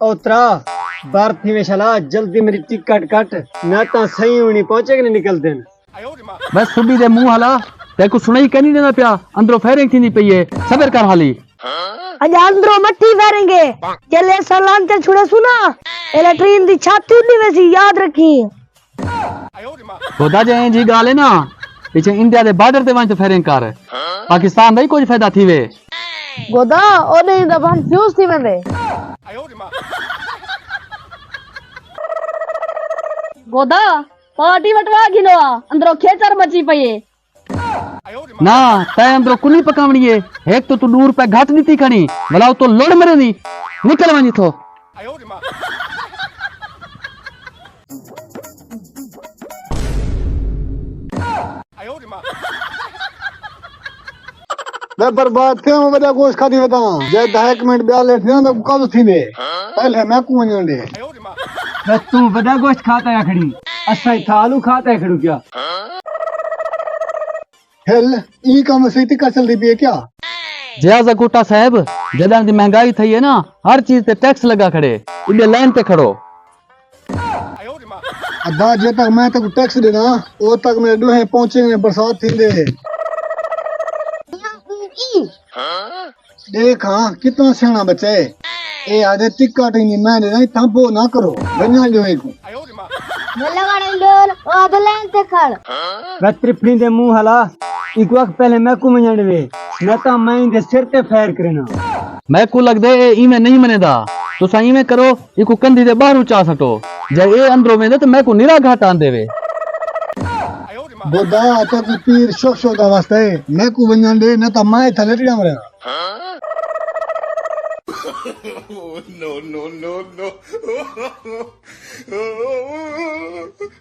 ओतरा बार थी वेशला जल्दी मेरी टिकट कट ना ता सही होनी पहुंचे कि नहीं निकल देन बस सुबी दे मुंह हला तेको सुनाई कनी देना पिया अंदरो फायरिंग थींदी पई है सबर कर हाली अज अंदरो मट्टी फेरेंगे चले सलान ते छुड़े सुना एले ट्रेन दी छाती नहीं वैसी याद रखी खुदा जे जी गाल है ना पीछे इंडिया दे बॉर्डर ते वंच फायरिंग कर पाकिस्तान दा कोई फायदा थी वे गोदा ओदे दा हम फ्यूज थी वेंदे गोदा पार्टी वटवा गिनो अंदरो खेचर मची पई ना तय अंदरो कुनी पकावणी है एक तो तू दूर पे घाट नीति खणी भलाओ तो लोड़ मरे नी निकल वनी थो मैं बर्बाद थे मैं बड़ा गोश्त खादी वदा जे 10 मिनट ब्याह लेट ना तो कब थींदे पहले मैं को वणदे बस तू बड़ा गोश्त खाता है खड़ी असा ही आलू खाता है खड़ू क्या हेल ई काम से टिका चलदी भी है क्या जयाजा कोटा साहब जदा दी महंगाई थई है ना हर चीज पे टैक्स लगा खड़े इने लाइन पे खड़ो अदा जे तक मैं तक टैक्स देना ओ तक मेरे दोहे पहुंचेंगे बरसात थींदे देख हां कितना सियाना बच्चा है ए आदे टिक्का टिंगी मैं नहीं थांपो ना करो बन्या जो है को लगाने लोल ओ लाइन ते खड़ बस त्रिफड़ी दे मुंह हला एक वक्त पहले मैं को मंजड़वे न ता मैं दे सिर ते फायर करना मैं को लग दे ई में नहीं मनेदा तो सही में करो इको कंधी दे बाहर चा सटो जे ए अंदरो में तो मैं को निरा घाट आन देवे बोदा तो पीर शो दा वास्ते मैं को बन्या दे न ता मैं थले टिया मरे no.